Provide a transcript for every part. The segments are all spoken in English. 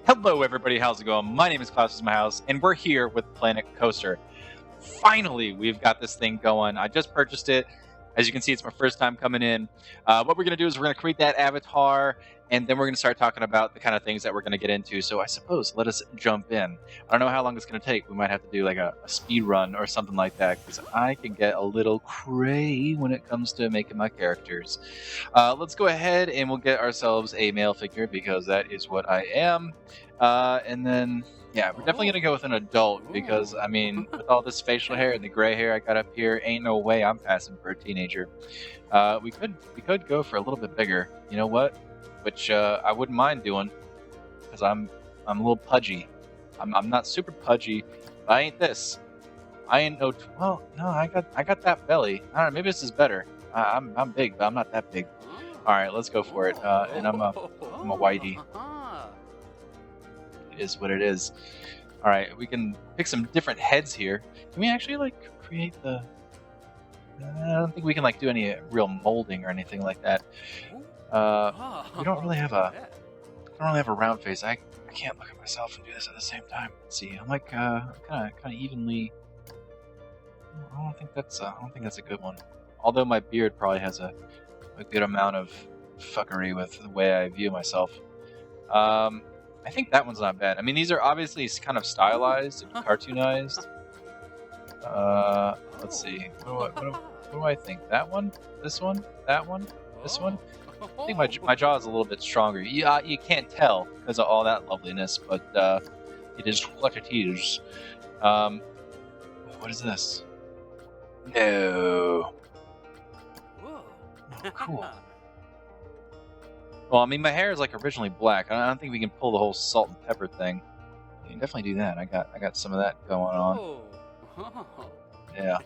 Hello everybody, how's it going? My name is Klaus, this is my house, and we're here with Planet Coaster. Finally, we've got this thing going. I just purchased it. As you can see, it's my first time coming in. What we're going to do is we're going to create that avatar, and then we're going to start talking about the kind of things that we're going to get into. So I suppose, let us jump in. I don't know how long it's going to take. We might have to do like a speed run or something like that, because I can get a little cray when it comes to making my characters. Let's go ahead and we'll get ourselves a male figure, because that is what I am. And then... yeah, we're definitely gonna go with an adult because, I mean, with all this facial hair and the gray hair I got up here, ain't no way I'm passing for a teenager. We could go for a little bit bigger. You know what? Which I wouldn't mind doing, because I'm a little pudgy. I'm not super pudgy, but I ain't this. I ain't no. Well, no, I got that belly. I don't know. Maybe this is better. I'm big, but I'm not that big. All right, let's go for it. And I'm a whitey. Is what it is. All right, we can pick some different heads here. Can we actually like create the? I don't think we can like do any real molding or anything like that. We don't really have a. I don't really have a round face. I can't look at myself and do this at the same time. Let's see, I'm like kind of evenly. I don't think that's a good one. Although my beard probably has a good amount of fuckery with the way I view myself. I think that one's not bad. I mean, these are obviously kind of stylized and cartoonized. Let's see. What do I think? That one? This one? That one? This one? I think my jaw is a little bit stronger. You can't tell because of all that loveliness, but it is what it is. What is this? No. Oh, cool. Well, I mean, my hair is like originally black. I don't think we can pull the whole salt and pepper thing. We can definitely do that. I got some of that going on. Yeah,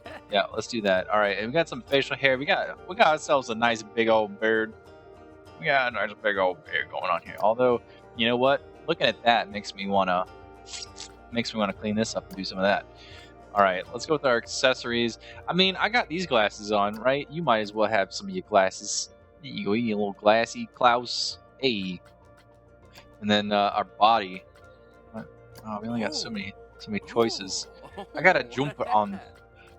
let's do that. All right, and we got some facial hair. We got ourselves a nice big old beard. We got a nice big old beard going on here. Although, you know what? Looking at that makes me wanna clean this up and do some of that. All right, let's go with our accessories. I mean, I got these glasses on, right? You might as well have some of your glasses. There you go, you little glassy Klaus. Hey. And then our body. Oh, we only got so many choices. I got a jumper on,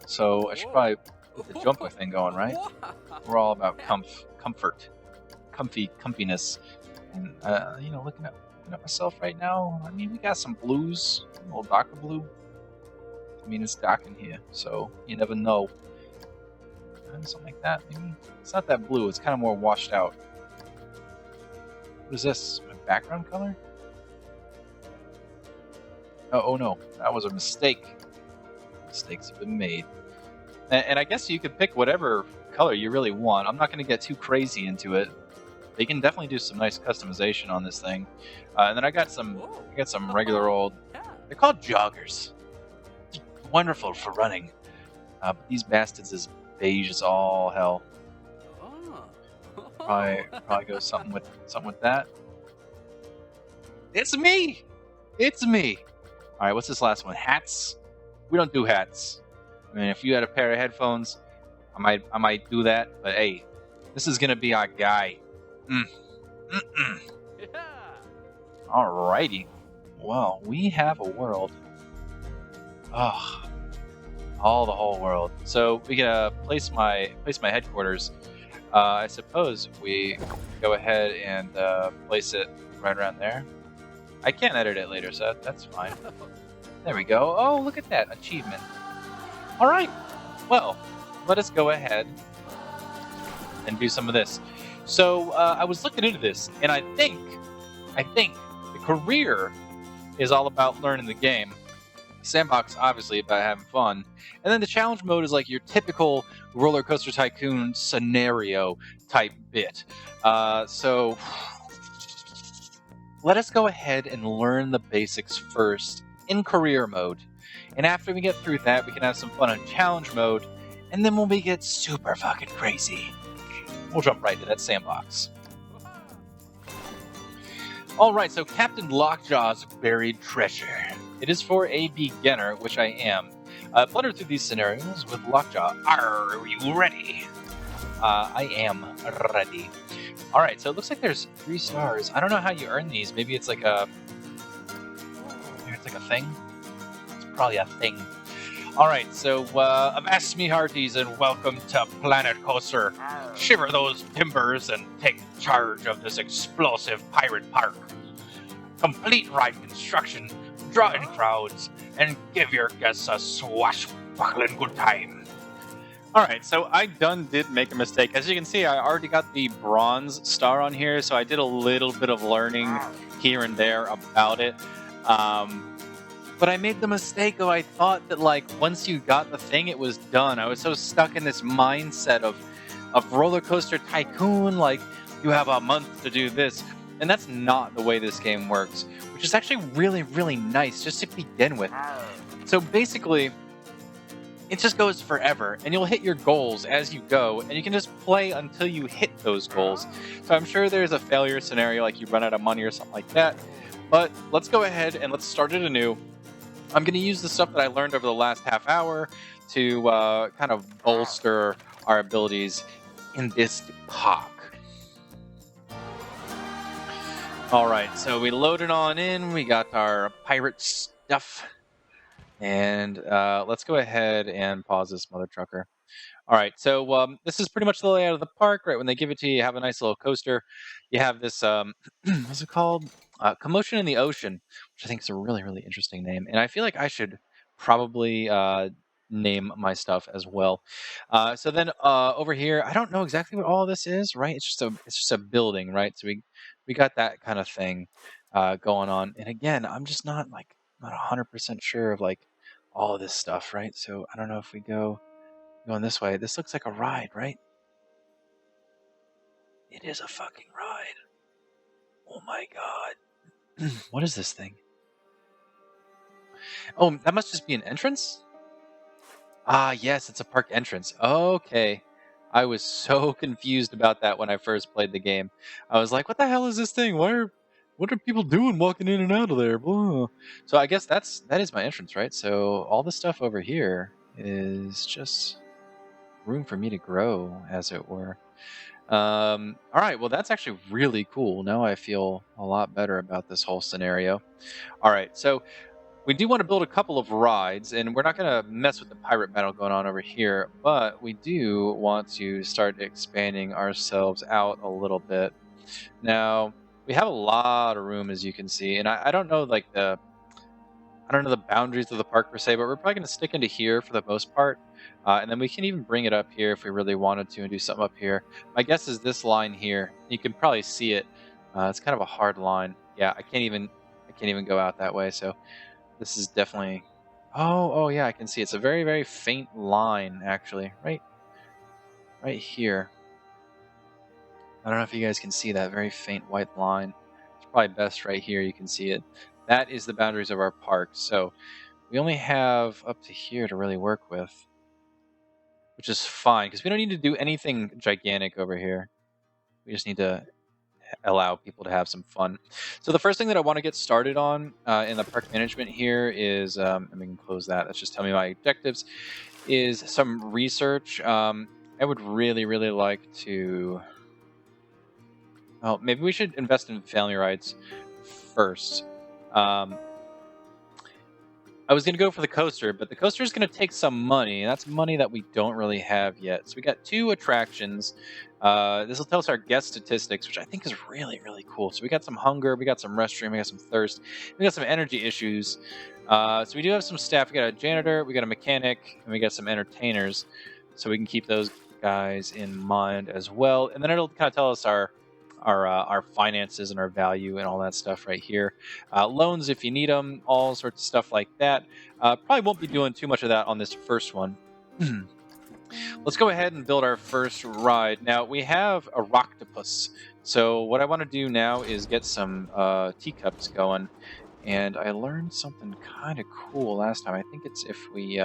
so I should probably put the jumper thing going, right? We're all about comfort, comfiness, and looking at myself right now. I mean, we got some blues, a little darker blue. I mean, it's dark in here, so you never know. Something like that, maybe. It's not that blue, it's kind of more washed out. What is this? My background color? Oh no, that was a mistake. Mistakes have been made. And I guess you could pick whatever color you really want. I'm not going to get too crazy into it. They can definitely do some nice customization on this thing. And then I got some regular old. They're called joggers. Wonderful for running. But these bastards is beige as all hell. Probably go something with that. It's me. All right, what's this last one? Hats? We don't do hats. I mean, if you had a pair of headphones, I might do that. But hey, this is gonna be our guy. Alrighty. Well, we have a world. Oh. The whole world. So we can place my headquarters. I suppose we go ahead and place it right around there. I can edit it later, so that's fine. There we go. Oh, look at that achievement. All right. Well, let us go ahead and do some of this. So I was looking into this, and I think the career is all about learning the game. Sandbox, obviously, about having fun. And then the challenge mode is like your typical Rollercoaster Tycoon scenario type bit. So let us go ahead and learn the basics first in career mode. And after we get through that, we can have some fun in challenge mode. And then when we get super fucking crazy, we'll jump right to that sandbox. Alright, so Captain Lockjaw's buried treasure. It is for a beginner, which I am. Flutter through these scenarios with Lockjaw. Are you ready? I am ready. Alright, so it looks like there's 3 stars. I don't know how you earn these. Maybe it's like a thing? It's probably a thing. Alright, so, avast me hearties and welcome to Planet Coaster. Shiver those timbers and take charge of this explosive pirate park. Complete ride construction, draw in crowds, and give your guests a swashbuckling good time. Alright, so I did make a mistake. As you can see, I already got the bronze star on here, so I did a little bit of learning here and there about it. But I made the mistake of I thought that, like, once you got the thing, it was done. I was so stuck in this mindset of Rollercoaster Tycoon, like, you have a month to do this. And that's not the way this game works, which is actually really, really nice just to begin with. So basically, it just goes forever, and you'll hit your goals as you go, and you can just play until you hit those goals. So I'm sure there's a failure scenario, like you run out of money or something like that. But let's go ahead and let's start it anew. I'm going to use the stuff that I learned over the last half hour to kind of bolster our abilities in this park. Alright, so we loaded on in, we got our pirate stuff, and let's go ahead and pause this mother trucker. Alright, so this is pretty much the layout of the park. Right when they give it to you, you have a nice little coaster. You have this, what's it called? Commotion in the Ocean, which I think is a really, really interesting name. And I feel like I should probably name my stuff as well. So then over here, I don't know exactly what all this is, right? It's just a building, right? So we got that kind of thing going on. And again, I'm just not 100% sure of like all of this stuff, right? So I don't know if we going this way. This looks like a ride, right? It is a fucking ride. Oh my god. What is this thing? Oh, that must just be an entrance? Ah, yes, it's a park entrance. Okay. I was so confused about that when I first played the game. I was like, what the hell is this thing? What are people doing walking in and out of there? Blah. So I guess that is my entrance, right? So all the stuff over here is just room for me to grow, as it were. All right, well, that's actually really cool. Now I feel a lot better about this whole scenario. All right, so we do want to build a couple of rides, and we're not going to mess with the pirate battle going on over here, but we do want to start expanding ourselves out a little bit. Now, we have a lot of room, as you can see, and I don't know I don't know the boundaries of the park per se, but we're probably going to stick into here for the most part. And then we can even bring it up here if we really wanted to and do something up here. My guess is this line here. You can probably see it. It's kind of a hard line. Yeah, I can't even go out that way. So this is definitely. Oh yeah, I can see it's a very, very faint line actually, right here. I don't know if you guys can see that very faint white line. It's probably best right here. You can see it. That is the boundaries of our park. So we only have up to here to really work with, which is fine because we don't need to do anything gigantic over here. We just need to allow people to have some fun. So the first thing that I want to get started on in the park management here is, and we can close that. That's just tell me my objectives, is some research. I would really, really like to. Well, maybe we should invest in family rides first. I was going to go for the coaster, but the coaster is going to take some money, and that's money that we don't really have yet. So we got 2 attractions. This will tell us our guest statistics, which I think is really, really cool. So we got some hunger, we got some restroom, we got some thirst, we got some energy issues. So we do have some staff. We got a janitor, we got a mechanic, and we got some entertainers. So we can keep those guys in mind as well. And then it'll kind of tell us our finances and our value and all that stuff right here. Loans if you need them, all sorts of stuff like that. Probably won't be doing too much of that on this first one. Let's go ahead and build our first ride. Now, we have a Rocktopus. So what I want to do now is get some teacups going. And I learned something kind of cool last time. I think it's if we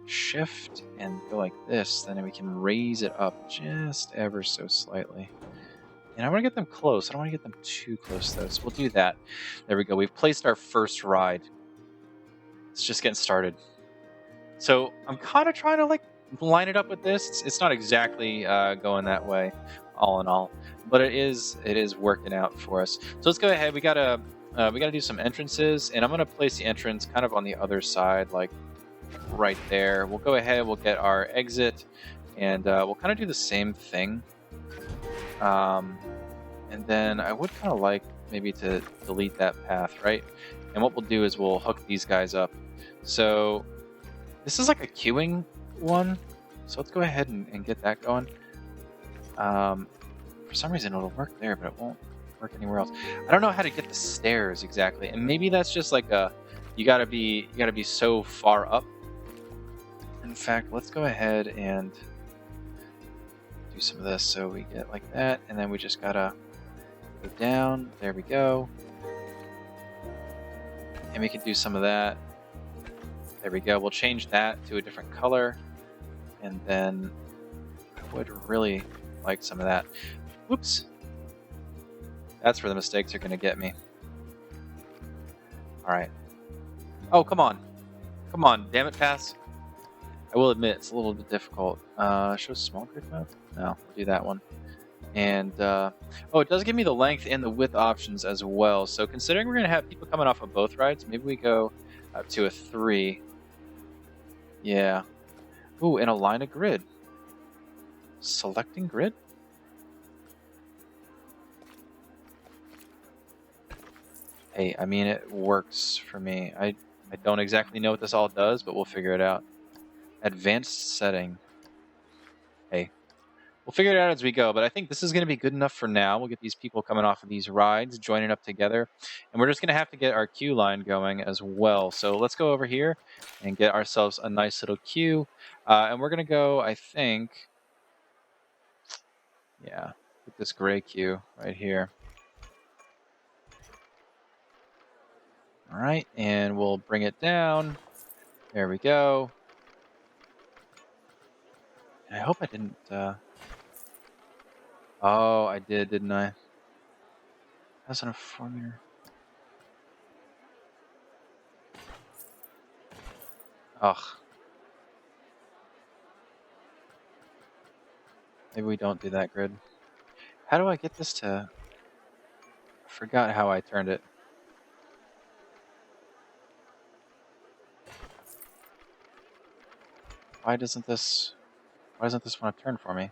shift and go like this, then we can raise it up just ever so slightly. And I want to get them close. I don't want to get them too close, though. So we'll do that. There we go. We've placed our first ride. It's just getting started. So I'm kind of trying to line it up with this. It's not exactly going that way, all in all, but it is working out for us. So let's go ahead. We got a we got to do some entrances, and I'm going to place the entrance kind of on the other side, like right there. We'll go ahead, we'll get our exit, and we'll kind of do the same thing. And then I would kind of like maybe to delete that path, right? And what we'll do is we'll hook these guys up. So this is like a queuing one. So let's go ahead and get that going. For some reason it'll work there, but it won't work anywhere else. I don't know how to get the stairs exactly. And maybe that's just like you gotta be so far up. In fact, let's go ahead and do some of this. So we get like that, and then we just gotta go down. There we go. And we can do some of that. There we go. We'll change that to a different color. And then I would really like some of that. Whoops. That's where the mistakes are going to get me. All right. Oh, come on. Come on. Damn it, pass. I will admit, it's a little bit difficult. Show small grid mode? No, we'll do that one. And, oh, it does give me the length and the width options as well. So considering we're going to have people coming off of both rides, maybe we go up to a 3. Yeah. Ooh, and align a grid. Selecting grid? Hey, I mean, it works for me. I don't exactly know what this all does, but we'll figure it out. Advanced setting. Hey. We'll figure it out as we go, but I think this is going to be good enough for now. We'll get these people coming off of these rides, joining up together, and we're just going to have to get our queue line going as well. So let's go over here and get ourselves a nice little queue, and we're going to go, I think, yeah, with this gray queue right here. All right, and we'll bring it down. There we go. And I hope I didn't... Oh, I did, didn't I? That's an informator. Ugh. Maybe we don't do that grid. How do I get this to... I forgot how I turned it. Why doesn't this want to turn for me?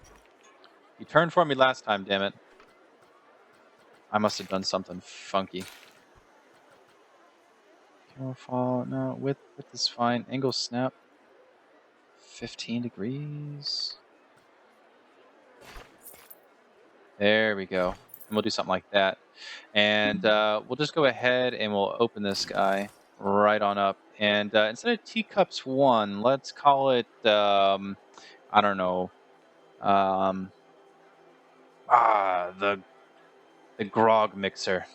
You turned for me last time, damn it. I must have done something funky. Camera fall, no, width is fine. Angle snap, 15 degrees. There we go. And we'll do something like that. And we'll just go ahead and we'll open this guy right on up. And instead of teacups 1, let's call it, I don't know, the grog mixer.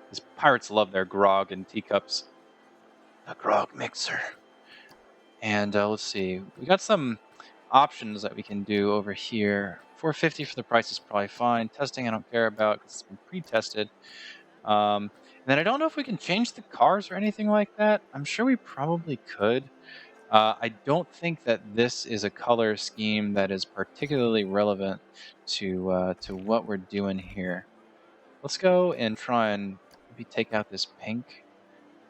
Because pirates love their grog and teacups. The grog mixer. And let's see. We got some options that we can do over here. $4.50 for the price is probably fine. Testing I don't care about because it's been pre-tested. And then I don't know if we can change the cars or anything like that. I'm sure we probably could. I don't think that this is a color scheme that is particularly relevant to what we're doing here. Let's go and try and maybe take out this pink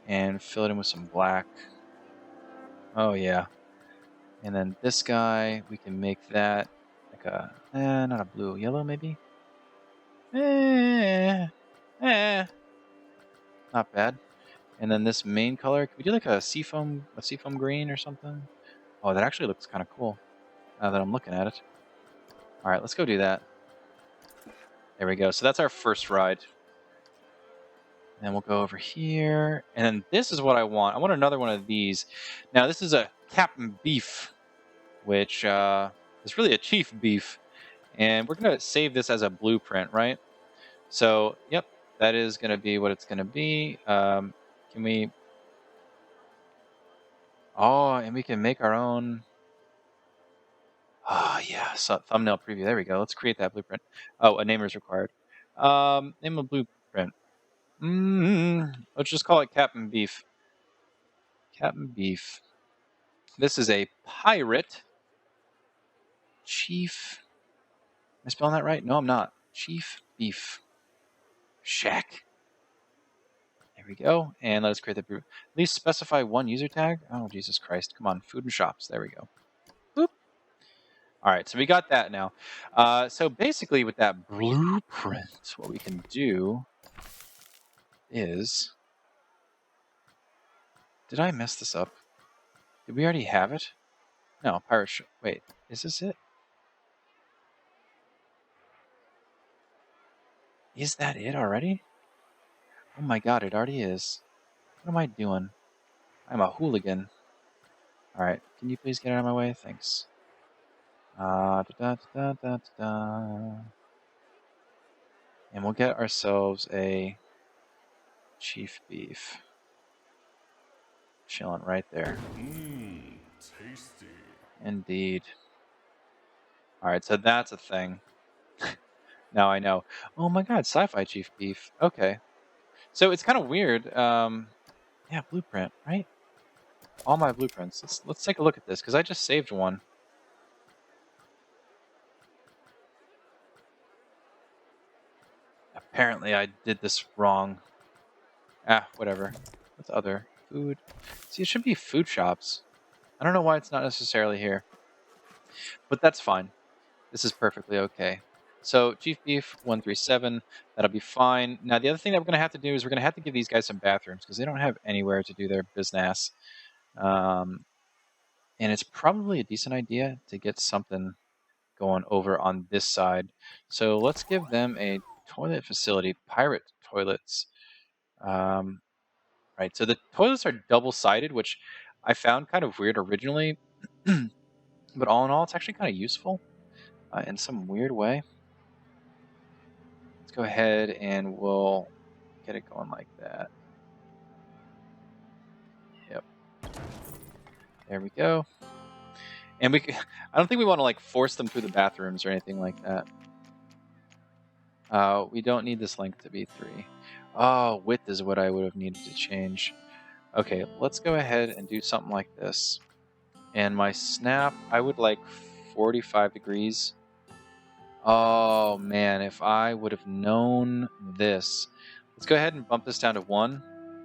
and fill it in with some black. Oh yeah. And then this guy, we can make that like a, not a blue, yellow maybe? Not bad. And then this main color, can we do like a seafoam green or something? Oh, that actually looks kind of cool now that I'm looking at it. All right, let's go do that. There we go. So that's our first ride. And then we'll go over here. And then this is what I want. I want another one of these. Now, this is a Captain Beef, which is really a Chief Beef. And we're going to save this as a blueprint, right? So, yep, that is going to be what it's going to be. Can we... Oh, and we can make our own... Oh, yeah, so thumbnail preview. There we go. Let's create that blueprint. Oh, a name is required. Name a blueprint. Let's just call it Captain Beef. Captain Beef. This is a pirate. Chief. Am I spelling that right? No, I'm not. Chief Beef. Shack. There we go. And let us create the... At least specify one user tag. Oh, Jesus Christ. Come on. Food and shops. There we go. Boop. All right, so we got that now. So basically with that blueprint, what we can do is... Did I mess this up? Did we already have it? No, pirate ship. Wait, is this it? Is that it already? Oh my god, it already is. What am I doing? I'm a hooligan. Alright, can you please get out of my way? Thanks. Da, da, da, da, da. And we'll get ourselves a chief beef. Chilling right there. Tasty. Indeed. Alright, so that's a thing. Now I know. Oh my god, sci-fi chief beef. Okay. So it's kind of weird. Yeah, blueprint, right? All my blueprints. Let's take a look at this, because I just saved one. Apparently I did this wrong. Ah, whatever. What's other? Food. See, it should be food shops. I don't know why it's not necessarily here. But that's fine. This is perfectly okay. So, Chief Beef 137, that'll be fine. Now, the other thing that we're going to have to do is we're going to have to give these guys some bathrooms, because they don't have anywhere to do their business. And it's probably a decent idea to get something going over on this side. So let's give them a toilet facility, pirate toilets. Right, so the toilets are double-sided, which I found kind of weird originally, but all in all, it's actually kind of useful in some weird way. Let's go ahead and we'll get it going like that. Yep. There we go. And I don't think we want to like force them through the bathrooms or anything like that. We don't need this length to be 3. Oh, width is what I would have needed to change. Okay, let's go ahead and do something like this. And my snap, I would like 45 degrees. Oh man, if I would have known this. Let's go ahead and bump this down to 1.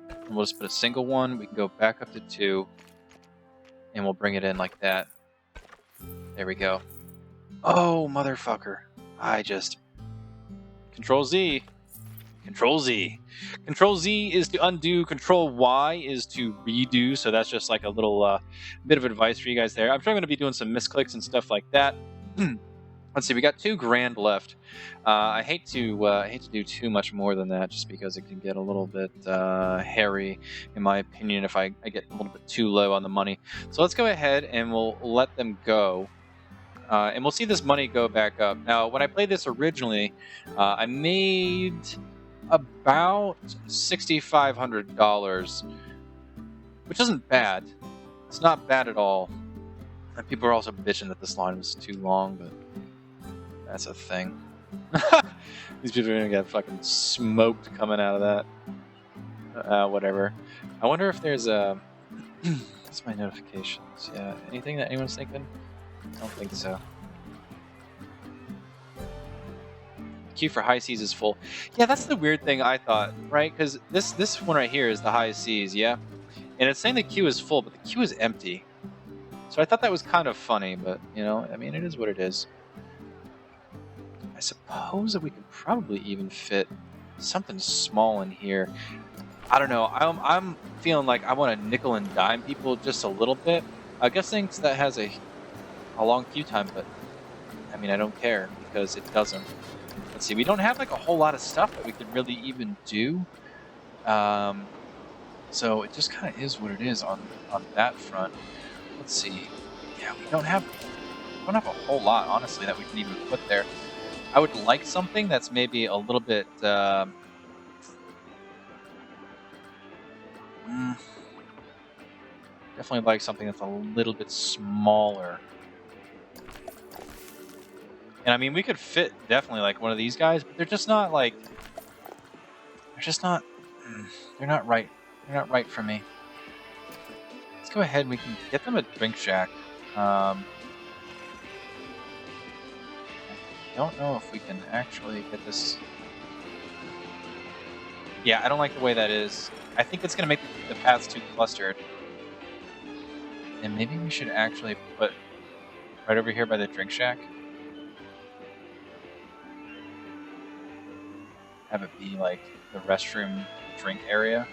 And we'll just put a single one. We can go back up to 2. And we'll bring it in like that. There we go. Oh, motherfucker. I just... Control Z. Control Z. Control Z is to undo. Control Y is to redo. So that's just like a little bit of advice for you guys there. I'm sure I'm going to be doing some misclicks and stuff like that. Let's see. We got 2 grand left. I hate to do too much more than that, just because it can get a little bit hairy, in my opinion, if I get a little bit too low on the money. So let's go ahead and we'll let them go. And we'll see this money go back up. Now, when I played this originally, I made about $6,500, which isn't bad. It's not bad at all. And people are also bitching that this line was too long, but that's a thing. These people are gonna get fucking smoked coming out of that. Whatever. I wonder if there's a... What's my notifications? Yeah, anything that anyone's thinking? I don't think so. Queue for high seas is full. Yeah, that's the weird thing I thought, right? Because this one right here is the high seas, yeah? And it's saying the queue is full, but the queue is empty. So I thought that was kind of funny, but, you know, I mean, it is what it is. I suppose that we could probably even fit something small in here. I don't know. I'm feeling like I want to nickel and dime people just a little bit. I guess thinks that has a long queue time, but I mean, I don't care because it doesn't. Let's see, we don't have like a whole lot of stuff that we could really even do. So it just kind of is what it is on that front. Let's see. Yeah, we don't have a whole lot, honestly, that we can even put there. I would like something that's maybe a little bit definitely like something that's a little bit smaller. And I mean, we could fit definitely like one of these guys, but they're just not like, they're not right. They're not right for me. Let's go ahead and we can get them a drink shack. I don't know if we can actually get this. Yeah, I don't like the way that is. I think it's going to make the paths too clustered. And maybe we should actually put right over here by the drink shack. Have it be like the restroom drink area.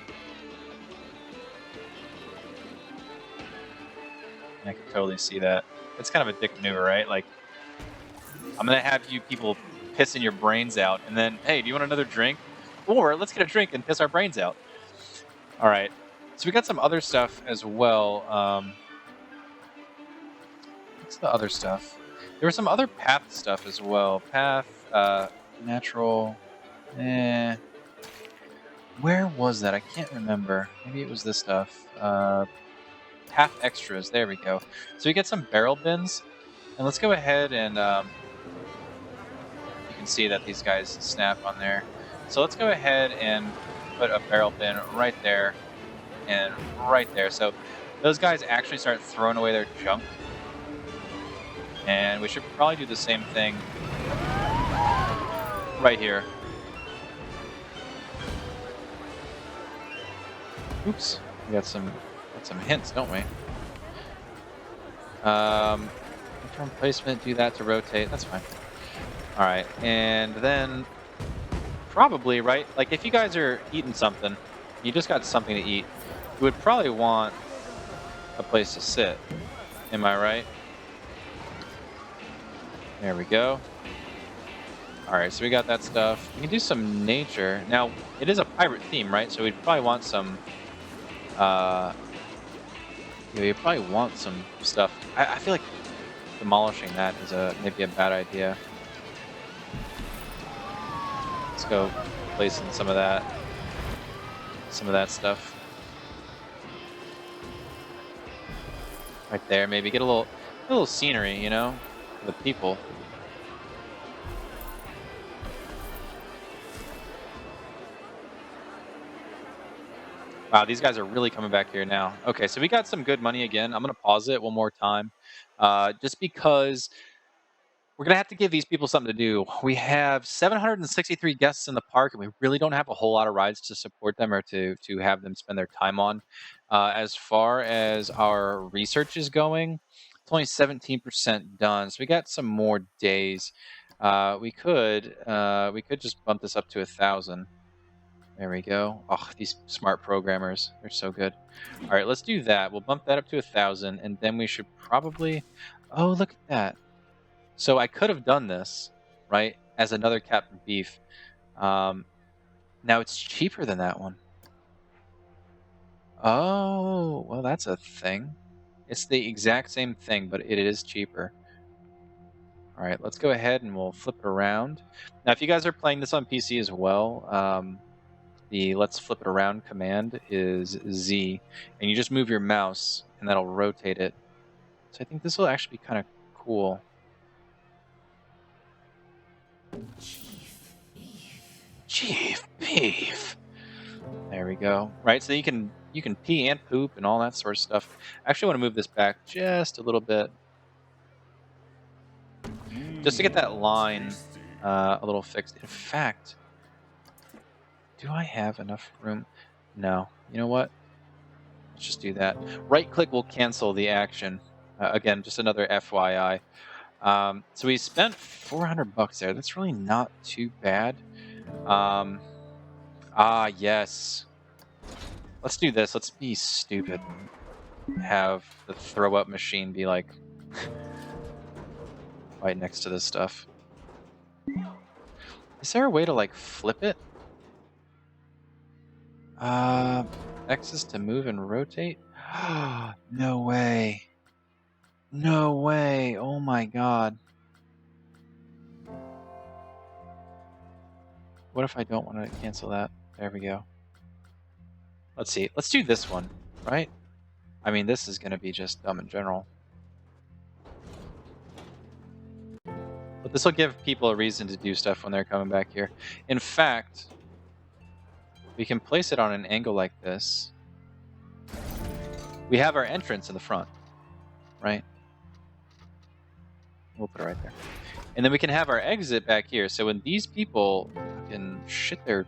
And I can totally see that. It's kind of a dick maneuver, right? Like, I'm going to have you people pissing your brains out, and then, hey, do you want another drink? Or let's get a drink and piss our brains out. All right. So we got some other stuff as well. What's the other stuff? There was some other path stuff as well. Path, natural. Where was that? I can't remember. Maybe it was this stuff. Path extras. There we go. So we get some barrel bins. And let's go ahead and you can see that these guys snap on there. So let's go ahead and put a barrel bin right there and right there. So those guys actually start throwing away their junk. And we should probably do the same thing right here. Oops, we got some hints, don't we? Interim placement, do that to rotate. That's fine. All right, and then probably, right? Like if you guys are eating something, you just got something to eat, you would probably want a place to sit. Am I right? There we go. All right, so we got that stuff. We can do some nature. Now, it is a pirate theme, right? So we'd probably want some, yeah, we probably want some stuff. I feel like demolishing that is maybe a bad idea. Let's go place in some of that stuff. Right there, maybe get a little scenery, you know, for the people. Wow, these guys are really coming back here now. Okay, so we got some good money again. I'm going to pause it one more time just because we're going to have to give these people something to do. We have 763 guests in the park, and we really don't have a whole lot of rides to support them or to have them spend their time on. As far as our research is going, it's only 17% done, so we got some more days. We could just bump this up to 1,000. There we go. Oh, these smart programmers. They're so good. All right, let's do that. We'll bump that up to 1,000, and then we should probably... Oh, look at that. So I could have done this, right, as another Captain Beef. Now it's cheaper than that one. Oh, well, that's a thing. It's the exact same thing, but it is cheaper. All right, let's go ahead and we'll flip it around. Now, if you guys are playing this on PC as well... the let's flip it around command is Z, and you just move your mouse and that'll rotate it. So I think this will actually be kind of cool. Chief Beef. There we go. Right, so you can pee and poop and all that sort of stuff. I actually want to move this back just a little bit, just to get that line a little fixed. In fact, do I have enough room? No. You know what? Let's just do that. Right click will cancel the action. Again, just another FYI. So we spent 400 bucks there. That's really not too bad. Yes. Let's do this. Let's be stupid. Have the throw up machine be like right next to this stuff. Is there a way to like flip it? X is to move and rotate? No way. No way. Oh my god. What if I don't want to cancel that? There we go. Let's see. Let's do this one, right? I mean, this is going to be just dumb in general. But this will give people a reason to do stuff when they're coming back here. In fact... we can place it on an angle like this. We have our entrance in the front, right? We'll put it right there. And then we can have our exit back here. So when these people can shit their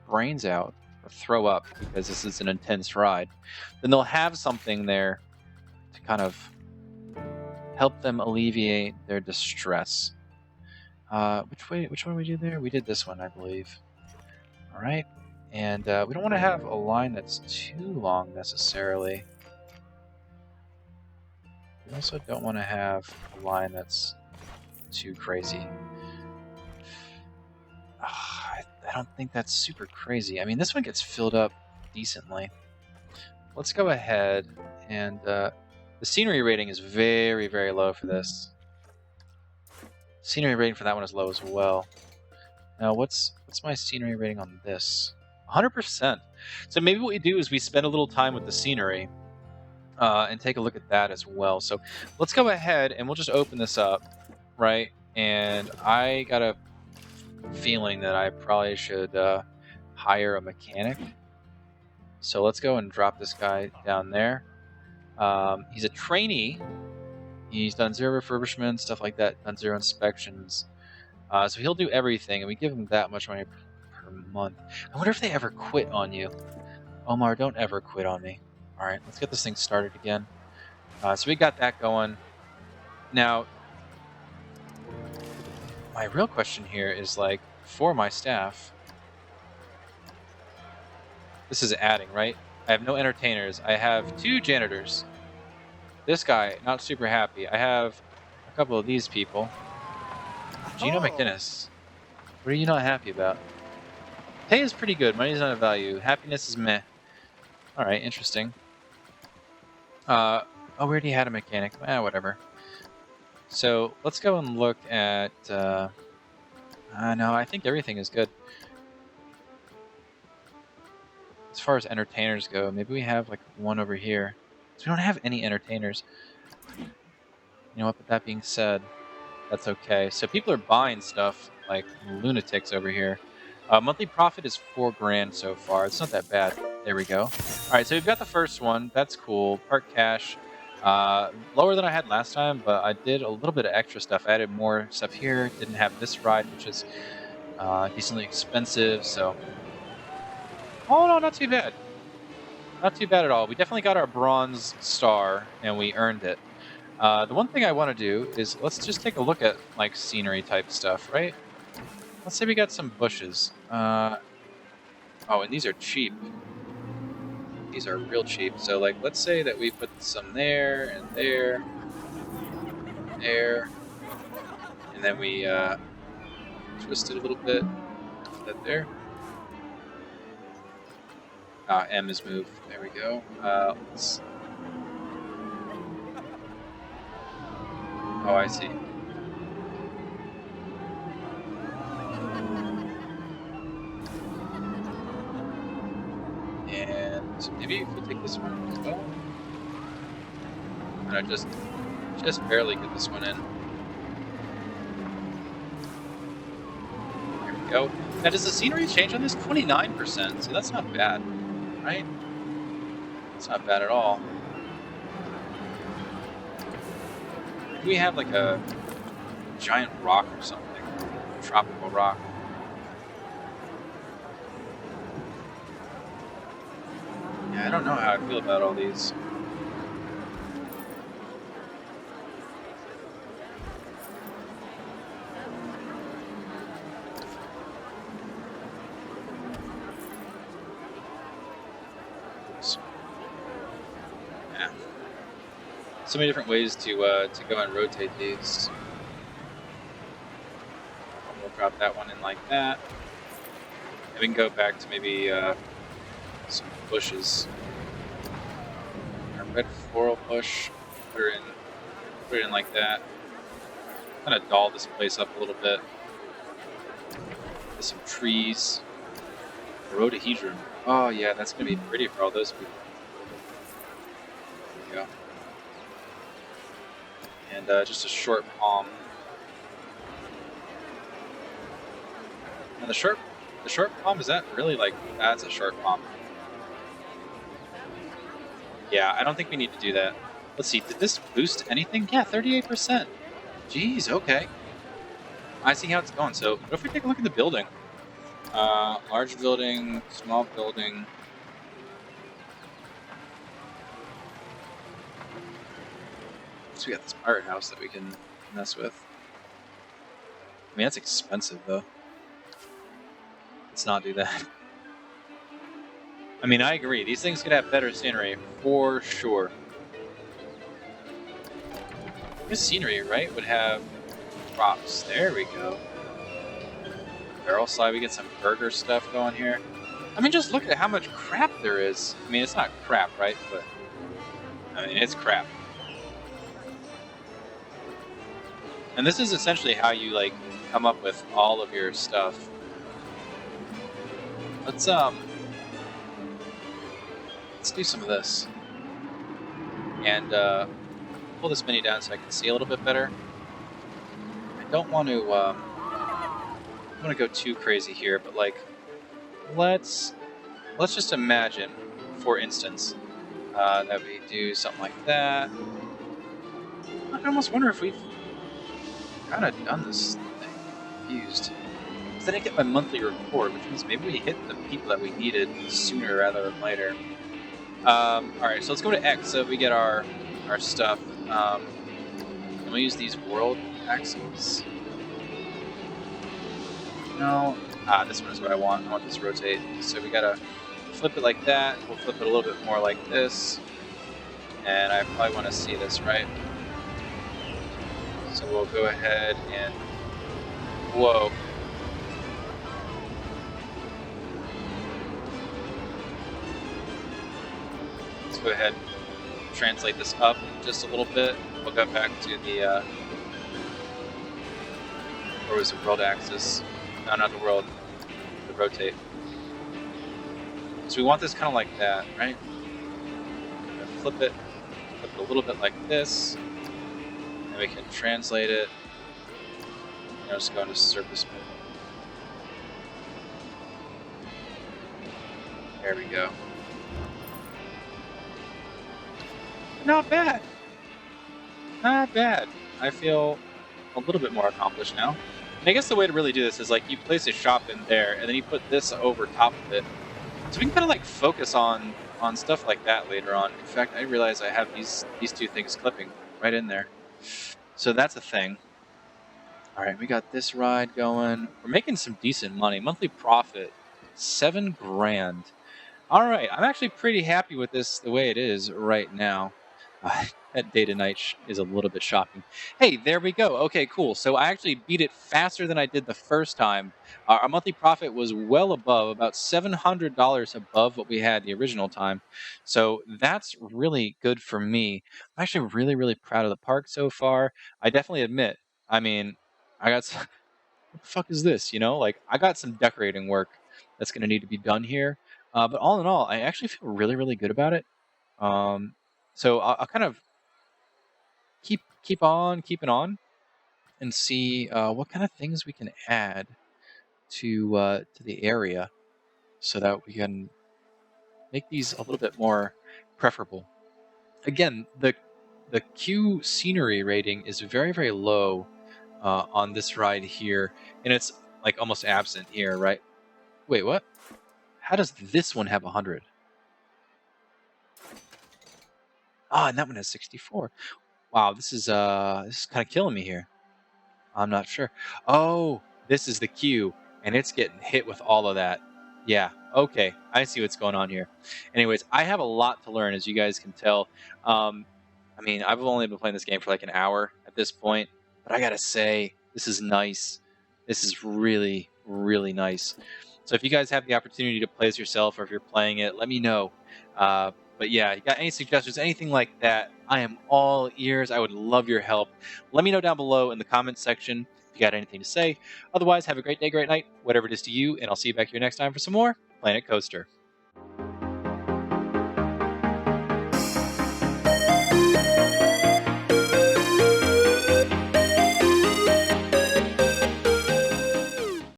brains out, or throw up because this is an intense ride, then they'll have something there to kind of help them alleviate their distress. Which one did we do there? We did this one, I believe. All right, and we don't want to have a line that's too long necessarily. We also don't want to have a line that's too crazy. I don't think that's super crazy. I mean, this one gets filled up decently. Let's go ahead and the scenery rating is very, very low for this. Scenery rating for that one is low as well. Now, what's my scenery rating on this? 100%. So maybe what we do is we spend a little time with the scenery and take a look at that as well. So let's go ahead and we'll just open this up, right? And I got a feeling that I probably should hire a mechanic. So let's go and drop this guy down there. He's a trainee. He's done 0 refurbishment, stuff like that, done 0 inspections. So he'll do everything, and we give him that much money per month. I wonder if they ever quit on you. Omar, don't ever quit on me. All right, let's get this thing started again. So we got that going. Now, my real question here is, like, for my staff, this is adding, right? I have no entertainers. I have 2 janitors. This guy, not super happy. I have a couple of these people. Gino McInnes, what are you not happy about? Pay is pretty good. Money is not a value. Happiness is meh. All right, interesting. Oh, we already had a mechanic. Whatever. So let's go and look at. No, I think everything is good. As far as entertainers go, maybe we have like one over here. So we don't have any entertainers. You know what? But that being said, that's okay. So people are buying stuff like lunatics over here. Monthly profit is $4 grand so far. It's not that bad. There we go. All right, so we've got the first one. That's cool. Park cash. Lower than I had last time, but I did a little bit of extra stuff. I added more stuff here. Didn't have this ride, which is decently expensive. So, oh no, not too bad. Not too bad at all. We definitely got our bronze star, and we earned it. The one thing I want to do is let's just take a look at like scenery type stuff, right? Let's say we got some bushes. Oh, and these are cheap. These are real cheap. So like, let's say that we put some there and there, there, and then we twist it a little bit. Put that there. M is moved. There we go. Let's... Oh, I see. And maybe if we take this one as well. And I just barely get this one in. There we go. Now, does the scenery change on this? 29%, so that's not bad, right? It's not bad at all. We have like a giant rock or something, a tropical rock. Yeah, I don't know how I feel about all these. Yeah. So many different ways to go and rotate these. We'll drop that one in like that. And we can go back to maybe some bushes. Our red floral bush, put it in like that. Kind of doll this place up a little bit. With some trees. Rhododendron. Oh yeah, that's gonna be pretty for all those people. There we go. And just a short palm. And the short palm, is that really like, that's a short palm. Yeah, I don't think we need to do that. Let's see, did this boost anything? Yeah, 38%. Jeez, okay. I see how it's going. So what if we take a look at the building? Large building, small building. So we got this pirate house that we can mess with. I mean, that's expensive though. Let's not do that. I mean, I agree. These things could have better scenery for sure. This scenery, right, would have props. There we go. Barrel slide. We get some burger stuff going here. I mean, just look at how much crap there is. I mean, it's not crap, right? But I mean, it's crap. And this is essentially how you like come up with all of your stuff. Let's do some of this. And pull this menu down so I can see a little bit better. I don't want to go too crazy here, but like let's just imagine, for instance, that we do something like that. I almost wonder if we've kind of done this thing. Confused. Because then I get my monthly report, which means maybe we hit the people that we needed sooner rather than later. Alright, so let's go to X so we get our stuff. Can we use these world axes? No. This one is what I want. I want this to rotate. So we gotta flip it like that. We'll flip it a little bit more like this. And I probably want to see this, right? So we'll go ahead and... Whoa. Let's go ahead and translate this up just a little bit. We'll go back to the... where was the world axis? No, not the world. The rotate. So we want this kind of like that, right? Flip it a little bit like this. And we can translate it. And I'll just go into surface mode. There we go. Not bad. Not bad. I feel a little bit more accomplished now. And I guess the way to really do this is like you place a shop in there and then you put this over top of it. So we can kind of like focus on stuff like that later on. In fact, I realize I have these two things clipping right in there. So that's a thing. All right, we got this ride going. We're making some decent money. Monthly profit, $7 grand. All right, I'm actually pretty happy with this the way it is right now. That day to night is a little bit shocking. Hey, there we go. Okay, cool. So I actually beat it faster than I did the first time. Our monthly profit was well above, about $700 above what we had the original time. So that's really good for me. I'm actually really, really proud of the park so far. I definitely admit, I mean, I got some, what the fuck is this? You know, like I got some decorating work that's going to need to be done here. But all in all, I actually feel really, really good about it. So I'll kind of keep on keeping on and see what kind of things we can add to the area so that we can make these a little bit more preferable. Again, the Q scenery rating is very, very low on this ride here, and it's like almost absent here, right? Wait, what? How does this one have 100? And that one has 64. Wow, this is kind of killing me here. I'm not sure. Oh, this is the queue, and it's getting hit with all of that. Yeah, okay. I see what's going on here. Anyways, I have a lot to learn, as you guys can tell. I mean, I've only been playing this game for like an hour at this point, but I gotta say, this is nice. This is really, really nice. So if you guys have the opportunity to play as yourself, or if you're playing it, let me know. But yeah, you got any suggestions, anything like that, I am all ears. I would love your help. Let me know down below in the comments section if you got anything to say. Otherwise, have a great day, great night, whatever it is to you, and I'll see you back here next time for some more Planet Coaster.